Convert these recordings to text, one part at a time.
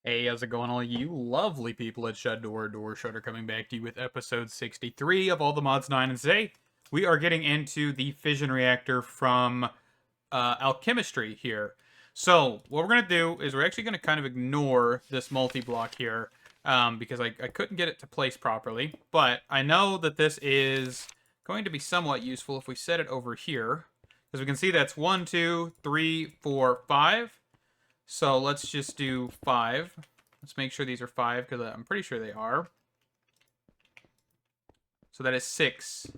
Hey, how's it going, all you lovely people at Door Shutter, coming back to you with episode 63 of All the Mods 9, and today we are getting into the Fission Reactor from Alchemistry here. So, what we're going to do is we're actually going to kind of ignore this multi-block here, because I couldn't get it to place properly, but I know that this is going to be somewhat useful if we set it over here, because we can see that's 1, 2, 3, 4, 5. So let's just do 5. Let's make sure these are 5, because I'm pretty sure they are. So that is 6.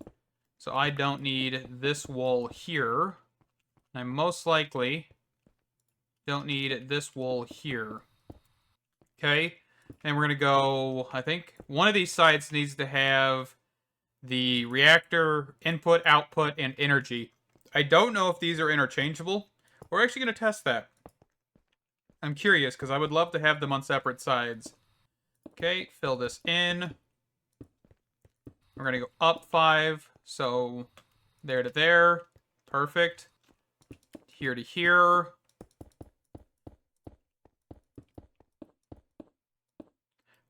So I don't need this wall here. I most likely don't need this wall here. Okay? And we're going to go, I think, one of these sides needs to have the reactor input, output, and energy. I don't know if these are interchangeable. We're actually going to test that. I'm curious, because I would love to have them on separate sides. Okay, fill this in. We're going to go up 5. So, there to there. Perfect. Here to here.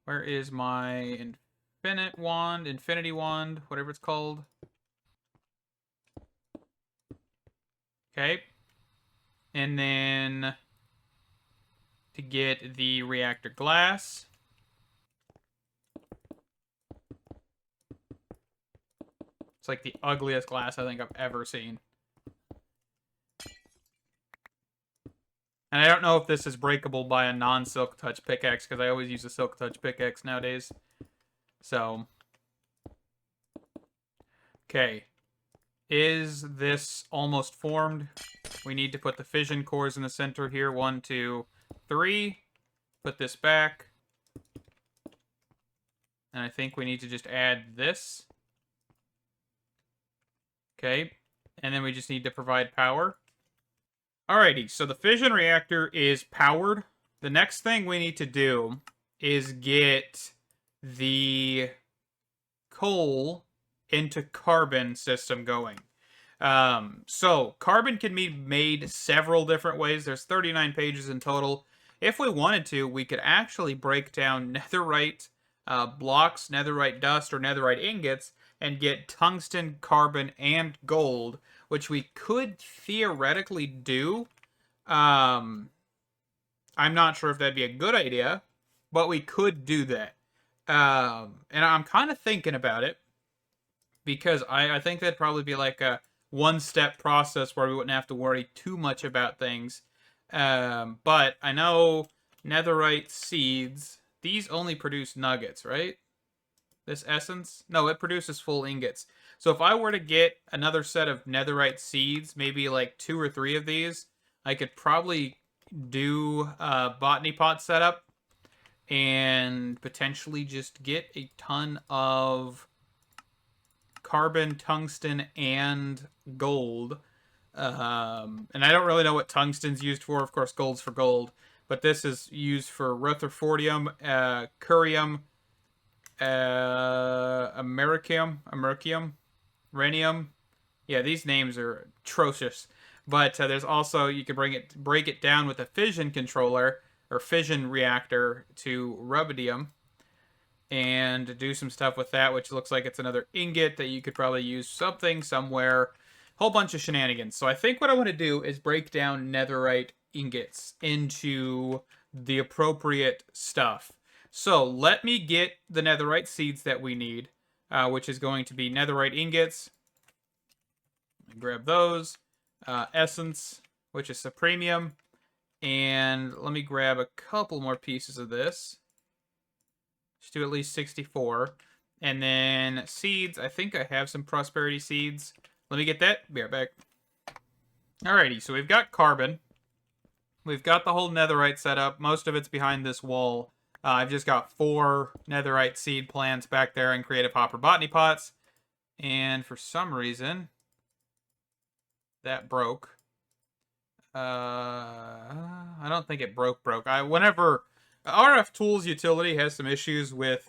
Where is my infinity wand, whatever it's called? Okay. And then to get the reactor glass. It's like the ugliest glass I think I've ever seen. And I don't know if this is breakable by a non-silk touch pickaxe, because I always use a silk touch pickaxe nowadays. So. Okay. Is this almost formed? We need to put the fission cores in the center here. 1, 2, 3. Put this back. And I think we need to just add this. Okay. And then we just need to provide power. Alrighty, so the fission reactor is powered. The next thing we need to do is get the coal into carbon system going. So carbon can be made several different ways. There's 39 pages in total. If we wanted to, we could actually break down netherite blocks, netherite dust, or netherite ingots, and get tungsten, carbon, and gold, which we could theoretically do. I'm not sure if that'd be a good idea, but we could do that. And I'm kind of thinking about it, because I think that'd probably be like a one-step process where we wouldn't have to worry too much about things. But I know netherite seeds, these only produce nuggets, right? This essence? No, it produces full ingots. So if I were to get another set of netherite seeds, maybe like 2 or 3 of these, I could probably do a botany pot setup and potentially just get a ton of carbon, tungsten, and gold. And I don't really know what tungsten's used for. Of course, gold's for gold. But this is used for rutherfordium, curium, americium, rhenium. Yeah, these names are atrocious. But there's also, you can break it down with a fission controller, or fission reactor, to rubidium, and do some stuff with that, which looks like it's another ingot that you could probably use something somewhere. Whole bunch of shenanigans. So I think what I want to do is break down netherite ingots into the appropriate stuff. So let me get the netherite seeds that we need, which is going to be netherite ingots. Grab those. Essence, which is supremium. And let me grab a couple more pieces of this. Just do at least 64. And then seeds. I think I have some prosperity seeds. Let me get that. Be right back. Alrighty, so we've got carbon. We've got the whole netherite set up. Most of it's behind this wall. I've just got 4 netherite seed plants back there in creative hopper botany pots. And for some reason, that broke. I don't think it broke. Whenever RF Tools Utility has some issues with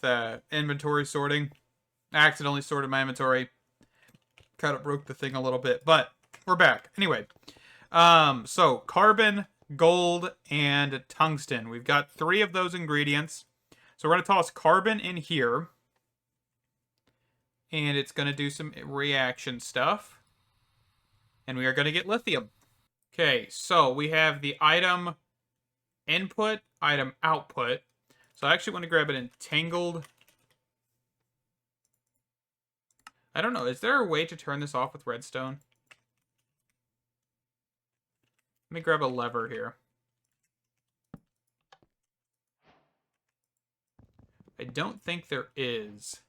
inventory sorting, I accidentally sorted my inventory. Kind of broke the thing a little bit, but we're back. Anyway, so carbon, gold, and tungsten. We've got 3 of those ingredients. So we're going to toss carbon in here. And it's going to do some reaction stuff. And we are going to get lithium. Okay, so we have the item input, item output. So I actually want to grab an entangled. I don't know, is there a way to turn this off with redstone? Let me grab a lever here. I don't think there is.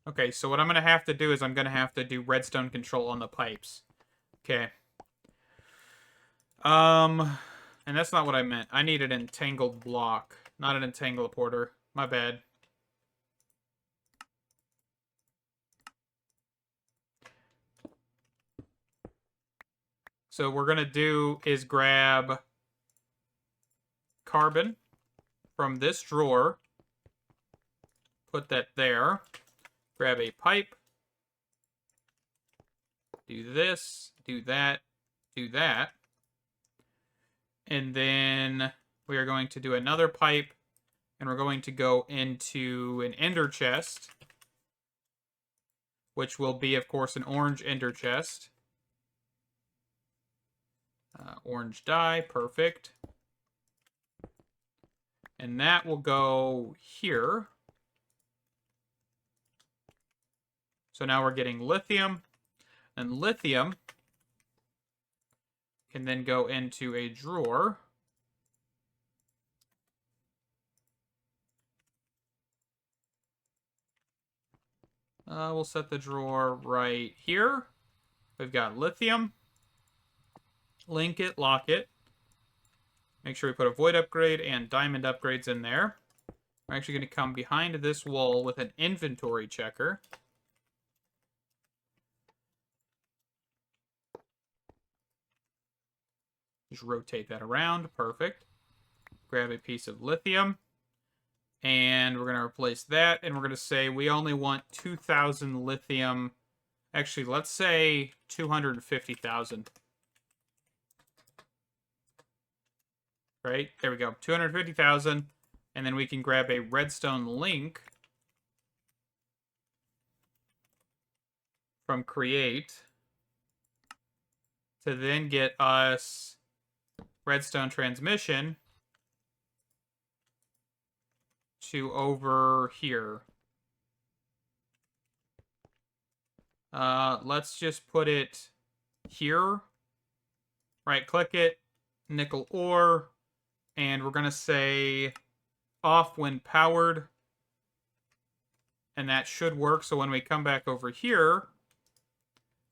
Okay, so what I'm going to have to do is I'm going to have to do redstone control on the pipes. Okay. And that's not what I meant. I need an entangled block, not an entangled porter. My bad. So what we're going to do is grab carbon from this drawer, put that there, grab a pipe, do this, do that, do that, and then we are going to do another pipe, and we're going to go into an ender chest, which will be, of course, an orange ender chest. Orange dye, perfect. And that will go here. So now we're getting lithium. And lithium can then go into a drawer. We'll set the drawer right here. We've got lithium. Link it, lock it. Make sure we put a void upgrade and diamond upgrades in there. We're actually going to come behind this wall with an inventory checker. Just rotate that around. Perfect. Grab a piece of lithium. And we're going to replace that. And we're going to say we only want 2,000 lithium. Actually, let's say 250,000. Right? There we go. 250,000. And then we can grab a redstone link from create to then get us redstone transmission to over here. Let's just put it here. Right click it, nickel ore, and we're going to say off when powered. And that should work. So when we come back over here,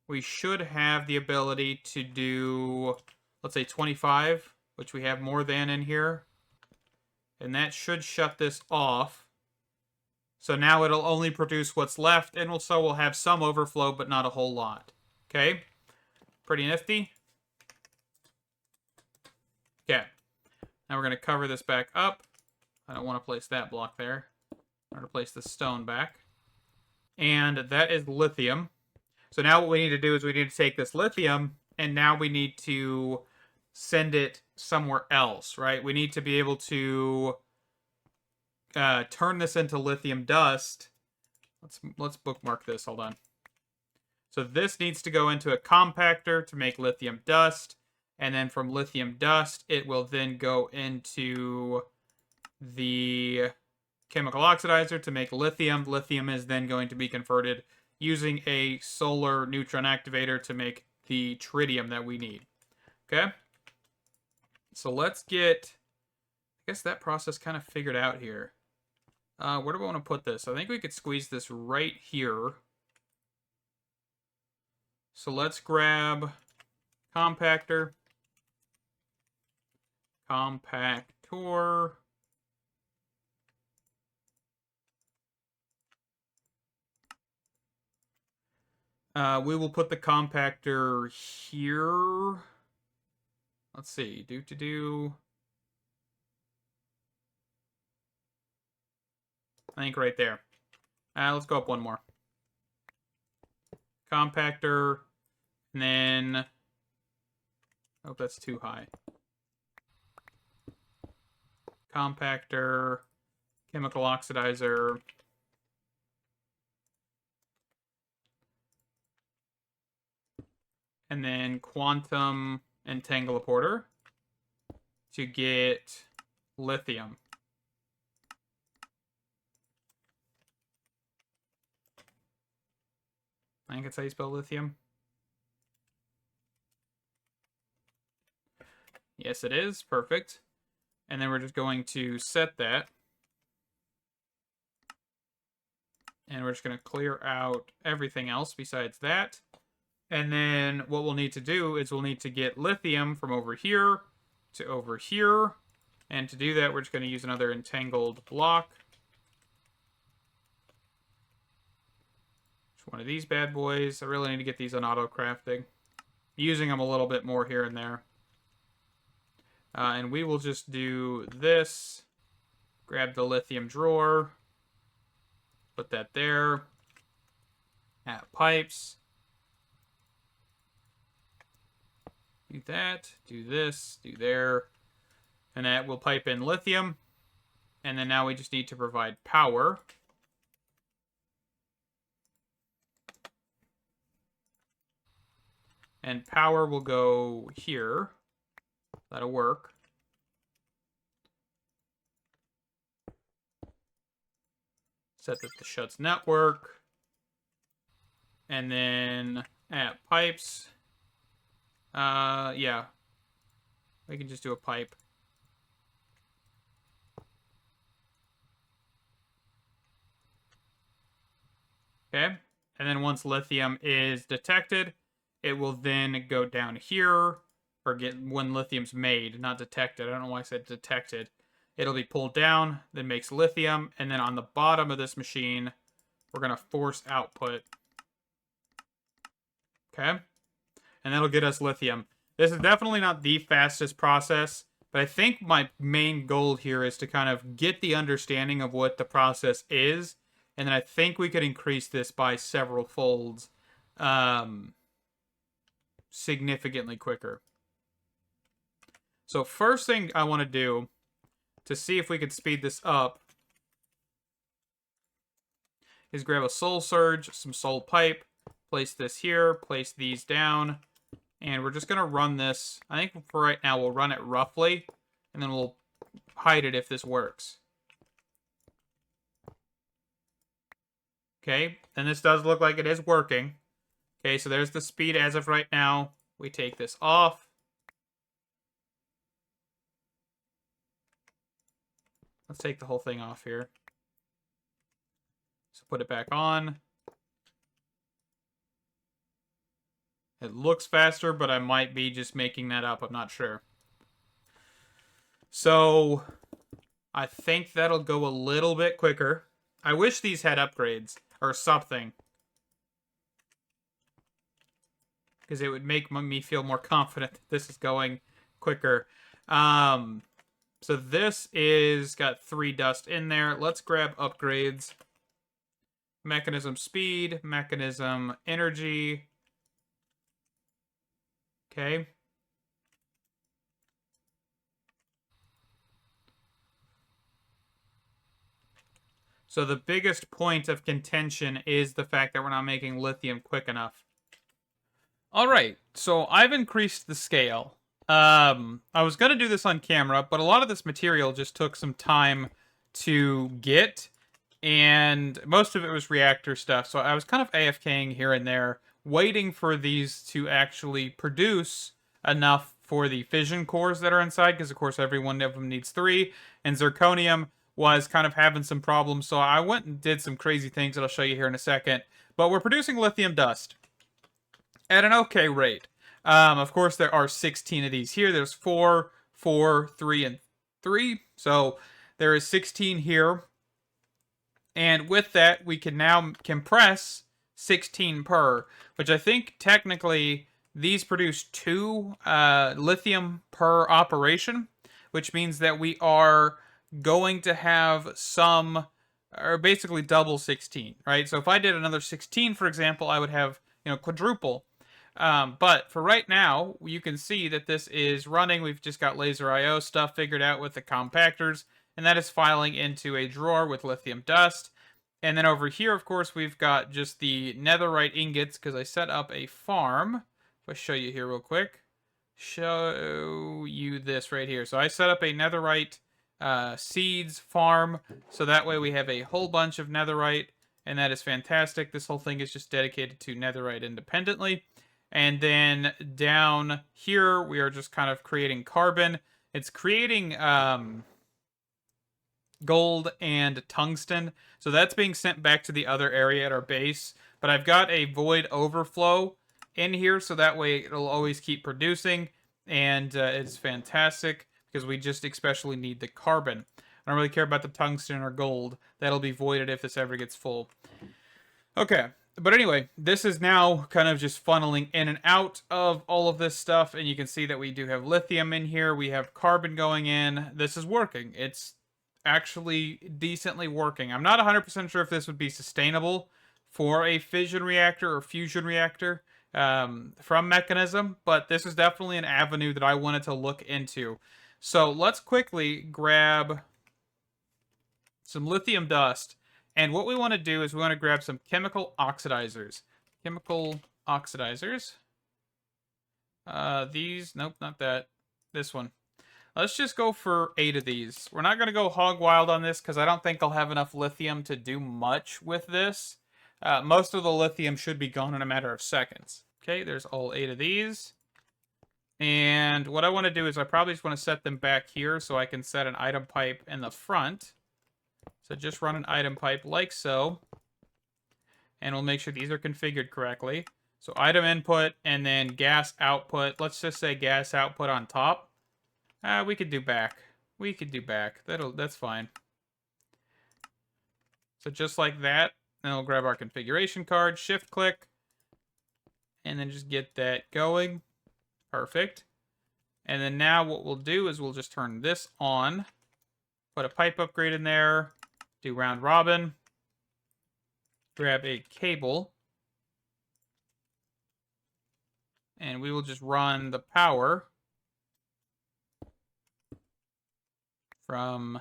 we should have the ability to do, let's say 25, which we have more than in here. And that should shut this off. So now it'll only produce what's left, and so we'll have some overflow, but not a whole lot. Okay? Pretty nifty. Okay. Now we're going to cover this back up. I don't want to place that block there. I'm going to place the stone back. And that is lithium. So now what we need to do is we need to take this lithium, and now we need to send it somewhere else, right? We need to be able to turn this into lithium dust. Let's bookmark this. Hold on. So this needs to go into a compactor to make lithium dust, and then from lithium dust, it will then go into the chemical oxidizer to make lithium. Lithium is then going to be converted using a solar neutron activator to make the tritium that we need. Okay? So let's get, I guess, that process kind of figured out here. Where do we want to put this? I think we could squeeze this right here. So let's grab compactor. Compactor. We will put the compactor here. Let's see. I think right there. Let's go up one more. Compactor. And then... Oh, that's too high. Compactor, chemical oxidizer. And then quantum entangleporter to get lithium. I think that's how you spell lithium. Yes, it is. Perfect. And then we're just going to set that. And we're just going to clear out everything else besides that. And then what we'll need to do is we'll need to get lithium from over here to over here. And to do that, we're just going to use another entangled block. Just one of these bad boys. I really need to get these on auto crafting. Using them a little bit more here and there. And we will just do this. Grab the lithium drawer. Put that there. Add pipes. Do that. Do this. Do there. And that will pipe in lithium. And then now we just need to provide power. And power will go here. That'll work. Set that to shuts network. And then add pipes. Yeah. We can just do a pipe. Okay. And then once lithium is detected, it will then go down here, or get when lithium's made, not detected. I don't know why I said detected. It'll be pulled down, then makes lithium, and then on the bottom of this machine, we're going to force output. Okay? And that'll get us lithium. This is definitely not the fastest process, but I think my main goal here is to kind of get the understanding of what the process is, and then I think we could increase this by several folds significantly quicker. So first thing I want to do to see if we could speed this up is grab a soul surge, some soul pipe, place this here, place these down, and we're just going to run this. I think for right now we'll run it roughly, and then we'll hide it if this works. Okay, and this does look like it is working. Okay, so there's the speed as of right now. We take this off. Let's take the whole thing off here. So put it back on. It looks faster, but I might be just making that up. I'm not sure. So I think that'll go a little bit quicker. I wish these had upgrades or something, because it would make me feel more confident that this is going quicker. So this is got 3 dust in there. Let's grab upgrades. Mechanism speed, mechanism energy. Okay. So the biggest point of contention is the fact that we're not making lithium quick enough. All right, so I've increased the scale. I was going to do this on camera, but a lot of this material just took some time to get, and most of it was reactor stuff, so I was kind of AFKing here and there, waiting for these to actually produce enough for the fission cores that are inside, because of course every one of them needs 3, and zirconium was kind of having some problems, so I went and did some crazy things that I'll show you here in a second. But we're producing lithium dust at an okay rate. Of course, there are 16 of these here. There's 4, 4, 3, and 3. So there is 16 here. And with that, we can now compress 16 per, which I think technically these produce 2 lithium per operation, which means that we are going to have some, or basically double 16, right? So if I did another 16, for example, I would have, quadruple. But for right now, you can see that this is running. We've just got laser IO stuff figured out with the compactors, and that is filing into a drawer with lithium dust. And then over here, of course, we've got just the netherite ingots, because I set up a farm. If I show you here real quick, show you this right here. So I set up a netherite seeds farm, so that way we have a whole bunch of netherite, and that is fantastic. This whole thing is just dedicated to netherite independently. And then down here, we are just kind of creating carbon. It's creating gold and tungsten. So that's being sent back to the other area at our base. But I've got a void overflow in here, so that way it'll always keep producing. And it's fantastic, because we just especially need the carbon. I don't really care about the tungsten or gold. That'll be voided if this ever gets full. Okay. But anyway, this is now kind of just funneling in and out of all of this stuff, and you can see that we do have lithium in here, we have carbon going in. This is working. It's actually decently working. I'm not 100% sure if this would be sustainable for a fission reactor or fusion reactor from Mechanism, but this is definitely an avenue that I wanted to look into. So let's quickly grab some lithium dust. And what we want to do is we want to grab some chemical oxidizers. Chemical oxidizers. These, nope, not that. This one. Let's just go for 8 of these. We're not going to go hog wild on this, because I don't think I'll have enough lithium to do much with this. Most of the lithium should be gone in a matter of seconds. Okay, there's all 8 of these. And what I want to do is I probably just want to set them back here so I can set an item pipe in the front. So just run an item pipe like so. And we'll make sure these are configured correctly. So item input and then gas output. Let's just say gas output on top. We could do back. We could do back. That's fine. So just like that. Then we'll grab our configuration card, shift click, and then just get that going. Perfect. And then now what we'll do is we'll just turn this on. Put a pipe upgrade in there. Do round robin. Grab a cable. And we will just run the power from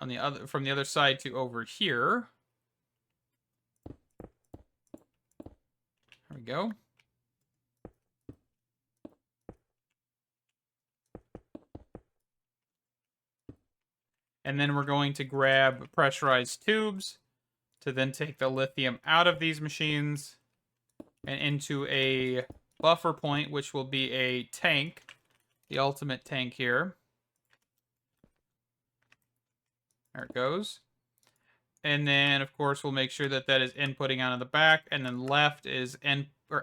the other side to over here. There we go. And then we're going to grab pressurized tubes to then take the lithium out of these machines and into a buffer point, which will be a tank, the ultimate tank here. There it goes. And then, of course, we'll make sure that that is inputting out of the back, and then left is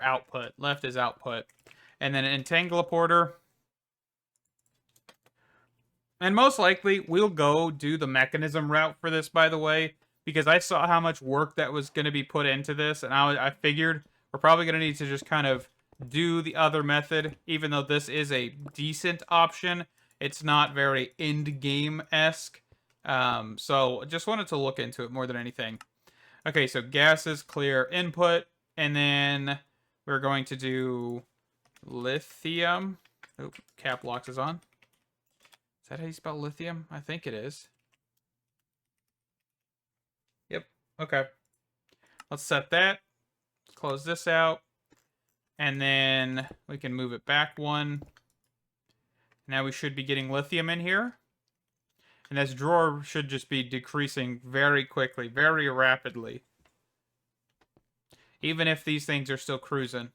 output. Left is output. And then an entangler. And most likely, we'll go do the mechanism route for this, by the way, because I saw how much work that was going to be put into this, and I figured we're probably going to need to just kind of do the other method, even though this is a decent option. It's not very end-game-esque. So just wanted to look into it more than anything. Okay, so gases, clear input, and then we're going to do lithium. Oh, cap locks is on. Is that how you spell lithium? I think it is. Yep. Okay. Let's set that. Close this out. And then we can move it back one. Now we should be getting lithium in here. And this drawer should just be decreasing very quickly, very rapidly. Even if these things are still cruising.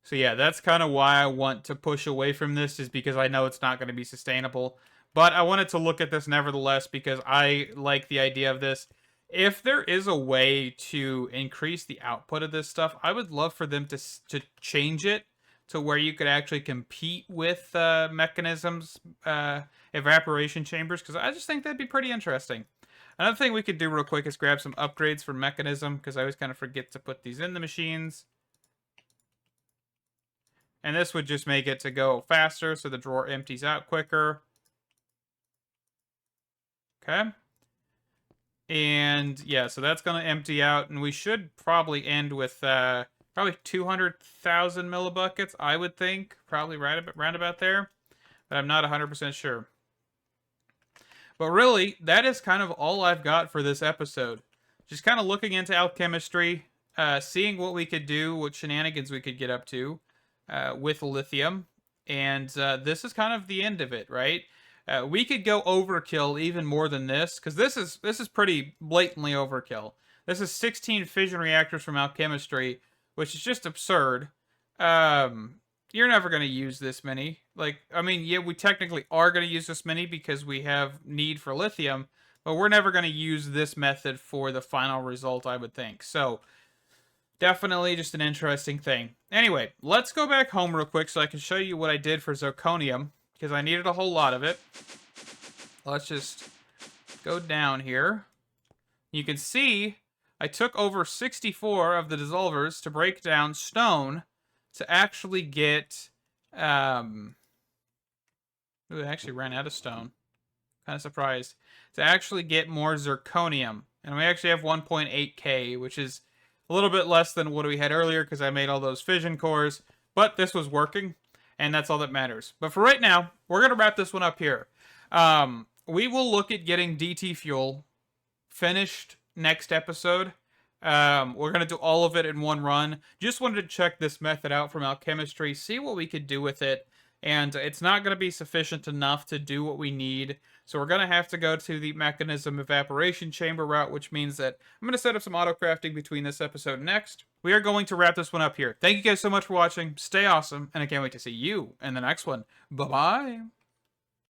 So yeah, that's kind of why I want to push away from this, is because I know it's not going to be sustainable. But I wanted to look at this nevertheless, because I like the idea of this. If there is a way to increase the output of this stuff, I would love for them to change it to where you could actually compete with mechanisms, evaporation chambers, because I just think that'd be pretty interesting. Another thing we could do real quick is grab some upgrades for mechanism, because I always kind of forget to put these in the machines. And this would just make it to go faster, so the drawer empties out quicker. Okay. And yeah, so that's going to empty out, and we should probably end with probably 200,000 millibuckets, I would think. Probably round about there, but I'm not 100% sure. But really, that is kind of all I've got for this episode. Just kind of looking into alchemistry, seeing what we could do, what shenanigans we could get up to with lithium. And this is kind of the end of it, right? We could go overkill even more than this, because this is pretty blatantly overkill. This is 16 fission reactors from Alchemistry, which is just absurd. You're never going to use this many. Like, I mean, yeah, we technically are going to use this many because we have need for lithium, but we're never going to use this method for the final result, I would think. So, definitely just an interesting thing. Anyway, let's go back home real quick so I can show you what I did for zirconium, because I needed a whole lot of it. Let's just go down here. You can see I took over 64 of the dissolvers to break down stone to actually get... Ooh, I actually ran out of stone. Kind of surprised. To actually get more zirconium. And we actually have 1.8k, which is a little bit less than what we had earlier because I made all those fission cores. But this was working, and that's all that matters. But for right now, we're going to wrap this one up here. We will look at getting DT fuel finished next episode. We're going to do all of it in one run. Just wanted to check this method out from Alchemistry, see what we could do with it. And it's not going to be sufficient enough to do what we need. So we're going to have to go to the mechanism evaporation chamber route, which means that I'm going to set up some auto crafting between this episode and next. We are going to wrap this one up here. Thank you guys so much for watching. Stay awesome, and I can't wait to see you in the next one. Bye-bye.